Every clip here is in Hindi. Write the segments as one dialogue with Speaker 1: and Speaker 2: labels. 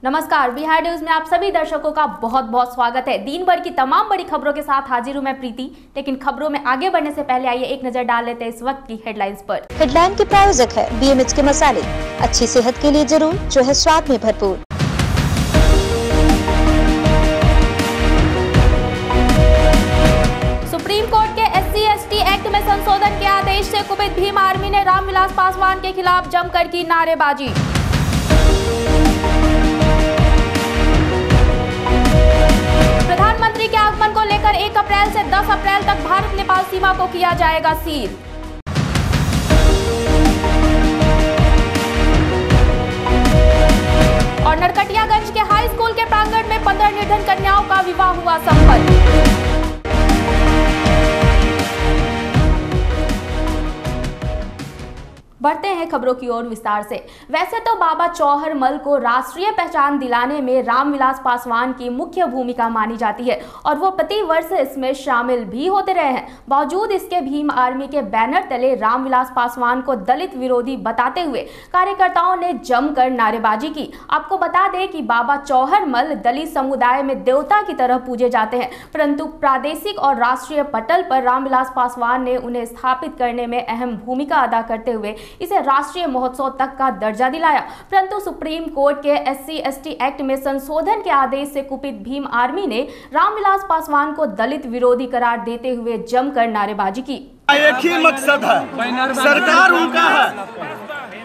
Speaker 1: नमस्कार, बिहार न्यूज में आप सभी दर्शकों का बहुत बहुत स्वागत है। दिन भर की तमाम बड़ी खबरों के साथ हाजिर हूं मैं प्रीति। लेकिन खबरों में आगे बढ़ने से पहले आइए एक नजर डाल लेते हैं इस वक्त की हेडलाइंस पर।
Speaker 2: हेडलाइन के प्रायोजक है BMH के मसाले, अच्छी सेहत के लिए जरूर, जो है स्वाद में भरपूर।
Speaker 1: सुप्रीम कोर्ट के SC/ST एक्ट में संशोधन के आदेश से कुपित भीम आर्मी ने रामविलास पासवान के खिलाफ जमकर की नारेबाजी। प्रधानमंत्री के आगमन को लेकर 1 अप्रैल से 10 अप्रैल तक भारत नेपाल सीमा को किया जाएगा सील। और नरकटियागंज के हाई स्कूल के प्रांगण में 15 निर्धन कन्याओं का विवाह हुआ संपन्न। बढ़ते हैं खबरों की ओर विस्तार से। वैसे तो बाबा चौहर मल को राष्ट्रीय पहचान दिलाने में रामविलास पासवान की मुख्य भूमिका मानी जाती है और वो प्रति वर्ष इसमें शामिल भी होते रहे हैं। बावजूद इसके भीम आर्मी के बैनर तले रामविलास पासवान को दलित विरोधी बताते हुए कार्यकर्ताओं ने जमकर नारेबाजी की। आपको बता दें कि बाबा चौहर मल दलित समुदाय में देवता की तरह पूजे जाते हैं, परंतु प्रादेशिक और राष्ट्रीय पटल पर रामविलास पासवान ने उन्हें स्थापित करने में अहम भूमिका अदा करते हुए इसे राष्ट्रीय महोत्सव तक का दर्जा दिलाया। परंतु सुप्रीम कोर्ट के SC/ST एक्ट में संशोधन के आदेश से कुपित भीम आर्मी ने रामविलास पासवान को दलित विरोधी करार देते हुए जमकर नारेबाजी की।
Speaker 3: एक ही मकसद है, सरकार उनका है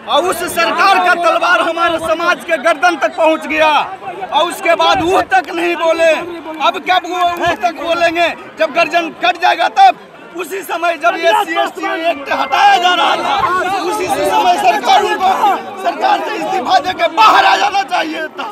Speaker 3: और उस सरकार का तलवार हमारे समाज के गर्दन तक पहुंच गया और उसके बाद वो तक नहीं बोले। अब कब वो तक बोलेंगे? जब गर्दन कट जाएगा तब। उसी समय जब SC/ST एक्ट हटाया जा रहा था उसी समय सरकार से इस्तीफा देकर बाहर आ जाना चाहिए था।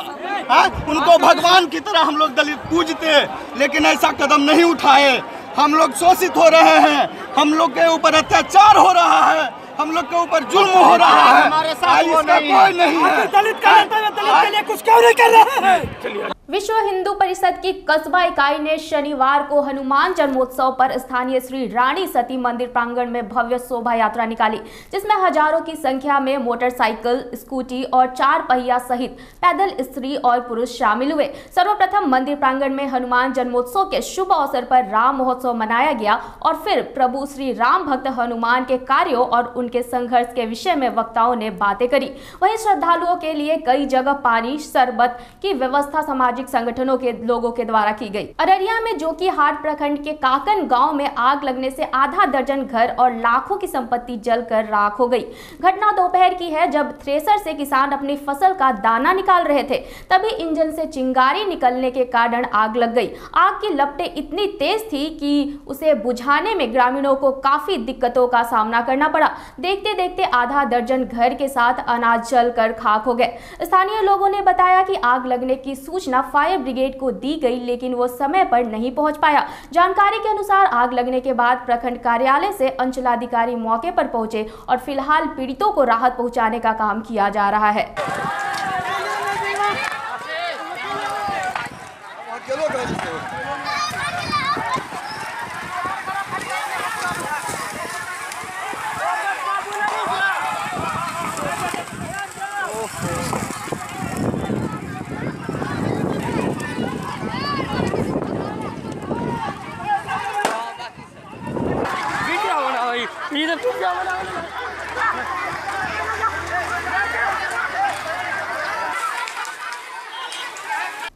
Speaker 3: उनको भगवान की तरह हम लोग दलित पूजते, लेकिन ऐसा कदम नहीं उठाए। हम लोग शोषित हो रहे हैं, हम लोग के ऊपर अत्याचार हो रहा है, हम लोग के ऊपर जुल्म हो रहा है। हमारे साथ कोई नहीं है। दलित के लिए कुछ क्यों नहीं कर रहे हैं?
Speaker 1: विश्व हिंदू परिषद की कस्बा इकाई ने शनिवार को हनुमान जन्मोत्सव पर स्थानीय श्री रानी सती मंदिर प्रांगण में भव्य शोभा यात्रा निकाली, जिसमें हजारों की संख्या में मोटरसाइकिल, स्कूटी और 4 पहिया सहित पैदल स्त्री और पुरुष शामिल हुए। सर्वप्रथम मंदिर प्रांगण में हनुमान जन्मोत्सव के शुभ अवसर पर राम महोत्सव मनाया गया और फिर प्रभु श्री राम भक्त हनुमान के कार्यों और उनके संघर्ष के विषय में वक्ताओं ने बातें करी। वहीं श्रद्धालुओं के लिए कई जगह पानी, शरबत की व्यवस्था सामाजिक संगठनों के लोगों के द्वारा की गई। अररिया में जोकीहाट प्रखंड के काकन गांव में आग लगने से आधा दर्जन घर और लाखों की संपत्ति जलकर राख हो गई। घटना दोपहर की है, जब थ्रेसर से किसान अपनी फसल का दाना निकाल रहे थे, तभी इंजन से चिंगारी निकलने के कारण आग लग गई। आग की लपटें इतनी तेज थी कि उसे बुझाने में ग्रामीणों को काफी दिक्कतों का सामना करना पड़ा। देखते देखते आधा दर्जन घर के साथ अनाज जलकर खाक हो गए। स्थानीय लोगों ने बताया कि आग लगने की सूचना फायर ब्रिगेड को दी गई, लेकिन वो समय पर नहीं पहुंच पाया। जानकारी के अनुसार आग लगने के बाद प्रखंड कार्यालय से अंचलाधिकारी मौके पर पहुंचे और फिलहाल पीड़ितों को राहत पहुंचाने का काम किया जा रहा है।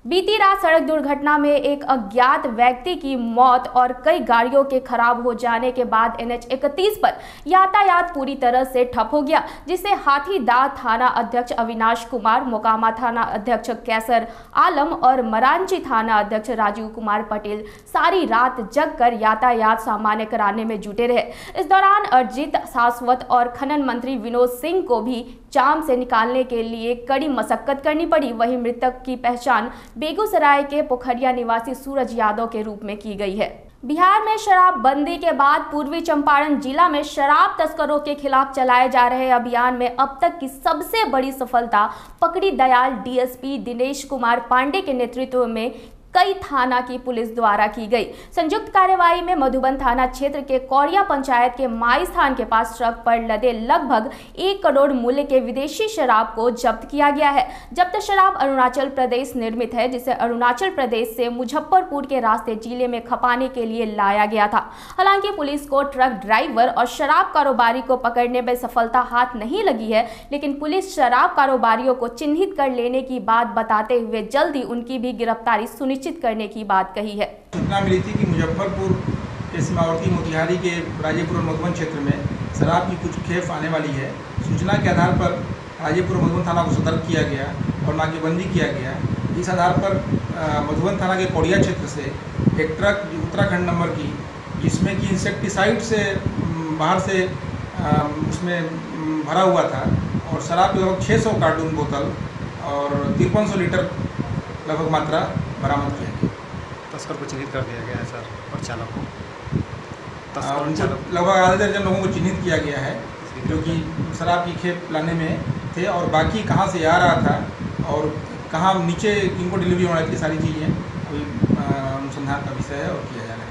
Speaker 1: बीती रात सड़क दुर्घटना में एक अज्ञात व्यक्ति की मौत और कई गाड़ियों के खराब हो जाने के बाद NH 31 पर यातायात पूरी तरह से ठप हो गया, जिससे हाथीदह थाना अध्यक्ष अविनाश कुमार, मोकामा थाना अध्यक्ष कैसर आलम और मरांची थाना अध्यक्ष राजीव कुमार पटेल सारी रात जगकर यातायात सामान्य कराने में जुटे रहे। इस दौरान अर्जित शाश्वत और खनन मंत्री विनोद सिंह को भी जाम से निकालने के लिए कड़ी मशक्कत करनी पड़ी। वहीं मृतक की पहचान बेगूसराय के पोखरिया निवासी सूरज यादव के रूप में की गई है। बिहार में शराबबंदी के बाद पूर्वी चंपारण जिला में शराब तस्करों के खिलाफ चलाए जा रहे अभियान में अब तक की सबसे बड़ी सफलता पकड़ी दयाल DSP दिनेश कुमार पांडे के नेतृत्व में कई थाना की पुलिस द्वारा की गई। संयुक्त कार्यवाही में मधुबन थाना क्षेत्र के कौड़िया पंचायत के माई स्थान के पास ट्रक पर लदे लगभग 1 करोड़ मूल्य के विदेशी शराब को जब्त किया गया है। जब्त शराब अरुणाचल प्रदेश निर्मित है, जिसे अरुणाचल प्रदेश से मुजफ्फरपुर के रास्ते जिले में खपाने के लिए लाया गया था। हालांकि पुलिस को ट्रक ड्राइवर और शराब कारोबारी को पकड़ने में सफलता हाथ नहीं लगी है, लेकिन पुलिस शराब कारोबारियों को चिन्हित कर लेने की बात बताते हुए जल्दी उनकी भी गिरफ्तारी सुनिश्चित करने की बात कही है।
Speaker 4: सूचना मिली थी कि मुजफ्फरपुर के सीमावर्ती मोतिहारी के राजेपुर और मधुबन क्षेत्र में शराब की कुछ खेप आने वाली है। सूचना के आधार पर राजेपुर और मधुबन थाना को सतर्क किया गया और नाकेबंदी किया गया। इस आधार पर मधुबन थाना के कौड़िया क्षेत्र से एक ट्रक उत्तराखंड नंबर की, जिसमें कि इंसेक्टिसाइड से बाहर से उसमें भरा हुआ था और शराब के लगभग 600 कार्टून बोतल और 5300 लीटर लगभग मात्रा बरामद किया गया।
Speaker 5: तस्कर को चिन्हित कर दिया गया है सर, और चालक को
Speaker 4: लगभग आधा दर्जन लोगों को चिन्हित किया गया है जो कि शराब की खेप लाने में थे, और बाकी कहाँ से आ रहा था और कहाँ नीचे किनको डिलीवरी होना थी, सारी चीज़ें अभी अनुसंधान का विषय है और किया जा रहा है।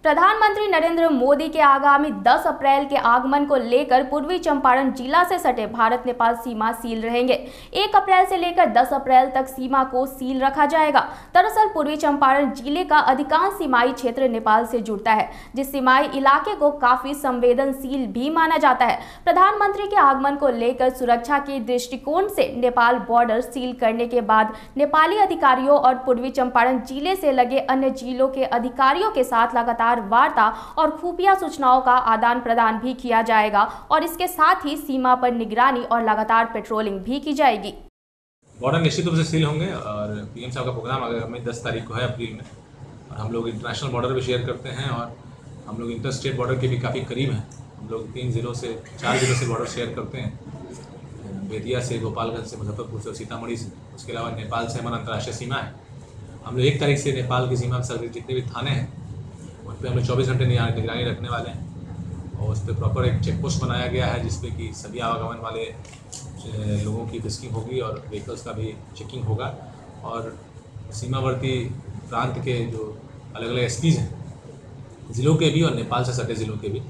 Speaker 1: प्रधानमंत्री नरेंद्र मोदी के आगामी 10 अप्रैल के आगमन को लेकर पूर्वी चंपारण जिला से सटे भारत नेपाल सीमा सील रहेंगे। 1 अप्रैल से लेकर 10 अप्रैल तक सीमा को सील रखा जाएगा। दरअसल पूर्वी चंपारण जिले का अधिकांश सीमाई क्षेत्र नेपाल से जुड़ता है, जिस सीमाई इलाके को काफी संवेदनशील भी माना जाता है। प्रधानमंत्री के आगमन को लेकर सुरक्षा के दृष्टिकोण से नेपाल बॉर्डर सील करने के बाद नेपाली अधिकारियों और पूर्वी चंपारण जिले से लगे अन्य जिलों के अधिकारियों के साथ लगातार वार्ता और खुफिया सूचनाओं का आदान प्रदान भी किया जाएगा और इसके साथ ही सीमा पर निगरानी और लगातार पेट्रोलिंग भी की जाएगी।
Speaker 6: बॉर्डर निश्चित रूप से सील होंगे और पीएम साहब का प्रोग्राम आगामी 10 तारीख को है अप्रैल में, और हम लोग इंटरनेशनल बॉर्डर भी शेयर करते हैं और हम लोग इंटर स्टेट बॉर्डर के भी काफ़ी करीब हैं। हम लोग 4 जिलों से बॉर्डर शेयर करते हैं, बेतिया से, गोपालगंज से, मुजफ्फरपुर से, सीतामढ़ी से। उसके अलावा नेपाल से हमारा अंतर्राष्ट्रीय सीमा है। हम लोग 1 तारीख से नेपाल की सीमा पर जितने भी थाने हैं उन पर हम लोग 24 घंटे निगरानी रखने वाले हैं, और उस पर प्रॉपर एक चेक पोस्ट बनाया गया है जिसपे कि सभी आवागमन वाले लोगों की फिस्किंग होगी और व्हीकल्स का भी चेकिंग होगा। और सीमावर्ती प्रांत के जो अलग अलग एसपीज हैं ज़िलों के भी और नेपाल से सटे ज़िलों के भी,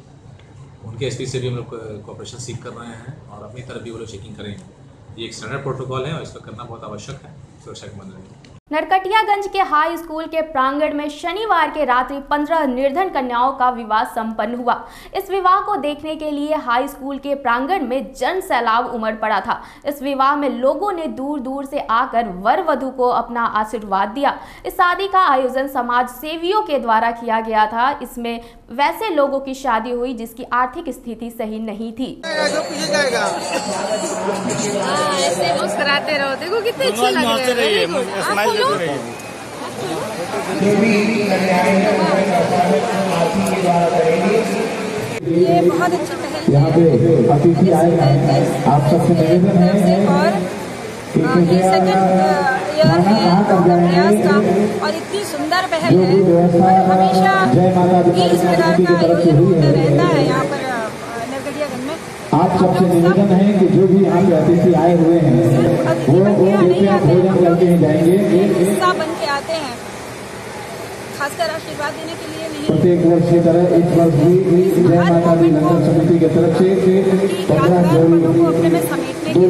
Speaker 6: उनके एसपी से भी हम लोग कोऑपरेशन सीख कर रहे हैं और अपनी तरफ भी वो लोग चेकिंग करेंगे। ये एक स्टैंडर्ड प्रोटोकॉल है और इसका करना बहुत आवश्यक है सुरक्षा के मामले में।
Speaker 1: नरकटियागंज के हाई स्कूल के प्रांगण में शनिवार के रात्रि 15 निर्धन कन्याओं का विवाह संपन्न हुआ। इस विवाह को देखने के लिए हाई स्कूल के प्रांगण में जन सैलाब उमड़ पड़ा था। इस विवाह में लोगों ने दूर दूर से आकर वर वधू को अपना आशीर्वाद दिया। इस शादी का आयोजन समाज सेवियों के द्वारा किया गया था। इसमें वैसे लोगों की शादी हुई जिसकी आर्थिक स्थिति सही नहीं थी।
Speaker 7: ऐसे मुस्कुराते रहो, देखो कितने अच्छे लग रहे हैं। ये बहुत अच्छी पहल है। अतिथि आए हैं, आप सबसे निवेदन है और ये सेकंड ईयर है प्रयास का और इतनी सुंदर पहल है और हमेशा इस प्रकार का आयोजन होता रहता है यहाँ पर नरकटियागंज में।
Speaker 8: आप सबसे निवेदन है कि जो भी यहाँ पे अतिथि आए हुए हैं वो भोजन करके जाएंगे,
Speaker 7: हिस्सा बन के आते हैं, खासकर आशीर्वाद देने के लिए नहीं।
Speaker 8: प्रत्येक वर्ष की तरह इस वर्ष भी जय माता दी लंगर समिति की तरफ से 15
Speaker 7: पलों को अपने में समेटने के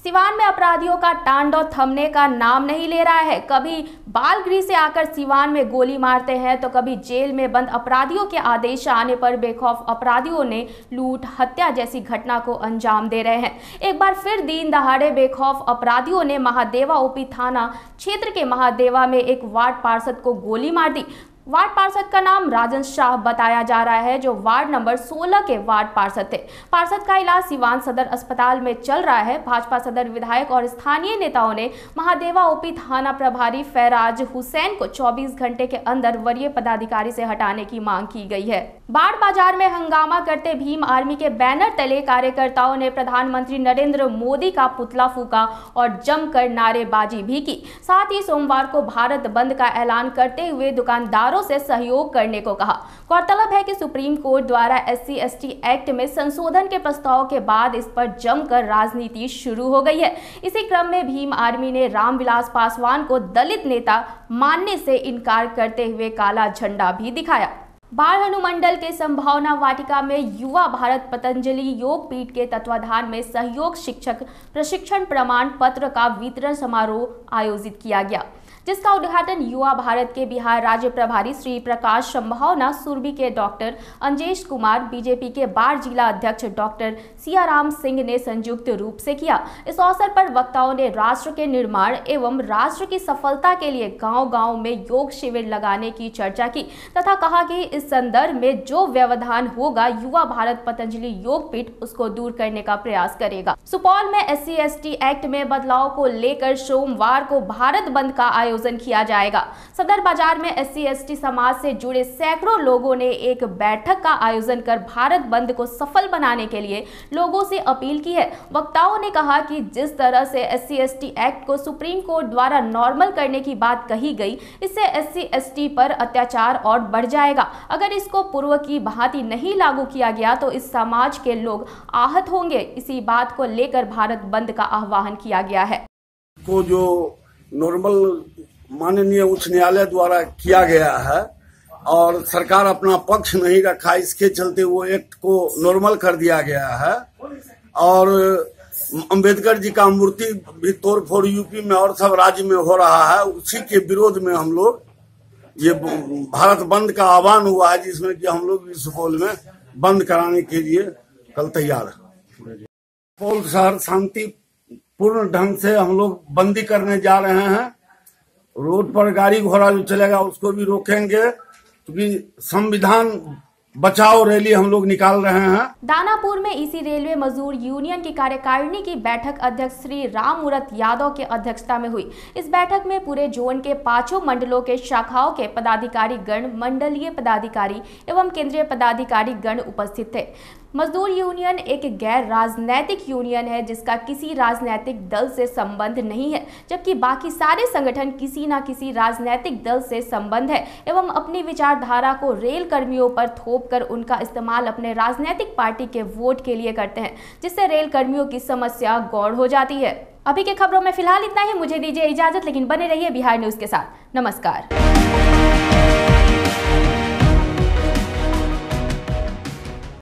Speaker 1: सिवान में अपराधियों का तांडव थमने का नाम नहीं ले रहा है। कभी बाल गृह से आकर सिवान में गोली मारते हैं तो कभी जेल में बंद अपराधियों के आदेश आने पर बेखौफ अपराधियों ने लूट, हत्या जैसी घटना को अंजाम दे रहे हैं। एक बार फिर दिन दहाड़े बेखौफ अपराधियों ने महादेवा ओपी थाना क्षेत्र के महादेवा में एक वार्ड पार्षद को गोली मार दी। वार्ड पार्षद का नाम राजन शाह बताया जा रहा है, जो वार्ड नंबर 16 के वार्ड पार्षद थे। पार्षद का इलाज सिवान सदर अस्पताल में चल रहा है। भाजपा सदर विधायक और स्थानीय नेताओं ने महादेवा ओपी थाना प्रभारी फैराज हुसैन को 24 घंटे के अंदर वरीय पदाधिकारी से हटाने की मांग की गई है। बाड़ बाजार में हंगामा करते भीम आर्मी के बैनर तले कार्यकर्ताओं ने प्रधानमंत्री नरेंद्र मोदी का पुतला फूका और जमकर नारेबाजी भी की। साथ ही सोमवार को भारत बंद का ऐलान करते हुए दुकानदारों से सहयोग करने को कहा। गौरतलब है कि सुप्रीम कोर्ट द्वारा SC/ST एक्ट में संशोधन के प्रस्ताव के बाद इस पर जमकर राजनीति शुरू हो गई है। इसी क्रम में भीम आर्मी ने रामविलास पासवान को दलित नेता मानने से इनकार करते हुए काला झंडा भी दिखाया। बाढ़ अनुमंडल के संभावना वाटिका में युवा भारत पतंजलि योग पीठ के तत्वाधान में सहयोग शिक्षक प्रशिक्षण प्रमाण पत्र का वितरण समारोह आयोजित किया गया, जिसका उद्घाटन युवा भारत के बिहार राज्य प्रभारी श्री प्रकाश संभावना सुरभि के डॉक्टर अंजेश कुमार, बीजेपी के बाढ़ जिला अध्यक्ष डॉक्टर सियाराम सिंह ने संयुक्त रूप से किया। इस अवसर पर वक्ताओं ने राष्ट्र के निर्माण एवं राष्ट्र की सफलता के लिए गांव-गांव में योग शिविर लगाने की चर्चा की तथा कहा कि इस संदर्भ में जो व्यवधान होगा, युवा भारत पतंजलि योग पीठ उसको दूर करने का प्रयास करेगा। सुपौल में SC/ST एक्ट में बदलाव को लेकर सोमवार को भारत बंद का आयोजन किया जाएगा। सदर बाजार में SC/ST समाज से जुड़े सैकड़ों लोगों ने एक बैठक का आयोजन कर भारत बंद को सफल बनाने के लिए लोगों से अपील की है। वक्ताओं ने कहा कि जिस तरह से SC/ST एक्ट को सुप्रीम कोर्ट द्वारा नॉर्मल करने की बात कही गई, इससे SC/ST पर अत्याचार और बढ़ जाएगा। अगर इसको पूर्व की भांति नहीं लागू किया गया तो इस समाज के लोग आहत होंगे। इसी बात को लेकर भारत बंद का आह्वान किया गया है।
Speaker 3: को जो नॉर्मल माननीय उच्च न्यायालय द्वारा किया गया है और सरकार अपना पक्ष नहीं रखा, इसके चलते वो एक्ट को नॉर्मल कर दिया गया है। और अंबेडकर जी का मूर्ति भी तोड़फोड़ यूपी में और सब राज्य में हो रहा है। उसी के विरोध में हम लोग ये भारत बंद का आह्वान हुआ है, जिसमें कि हम लोग सुपौल में बंद कराने के लिए कल तैयार है। सुपौल शहर शांतिपूर्ण ढंग से हम लोग बंदी करने जा रहे हैं। रोड पर गाड़ी घोड़ा जो चलेगा उसको भी रोकेंगे, क्योंकि संविधान बचाओ रैली हम लोग निकाल रहे हैं।
Speaker 1: दानापुर में EC रेलवे मजदूर यूनियन की कार्यकारिणी की बैठक अध्यक्ष श्री राममूरत यादव के अध्यक्षता में हुई। इस बैठक में पूरे जोन के 5 मंडलों के शाखाओं के पदाधिकारी गण, मंडलीय पदाधिकारी एवं केंद्रीय पदाधिकारी गण उपस्थित थे। मजदूर यूनियन एक गैर राजनैतिक यूनियन है, जिसका किसी राजनैतिक दल से संबंध नहीं है, जबकि बाकी सारे संगठन किसी न किसी राजनैतिक दल से संबंध है एवं अपनी विचारधारा को रेल कर्मियों पर थोप कर उनका इस्तेमाल अपने राजनीतिक पार्टी के वोट के लिए करते हैं, जिससे रेल कर्मियों की समस्या गौड़ हो जाती है। अभी के खबरों में फिलहाल इतना ही। मुझे दीजिए इजाजत, लेकिन बने रहिए बिहार न्यूज के साथ। नमस्कार।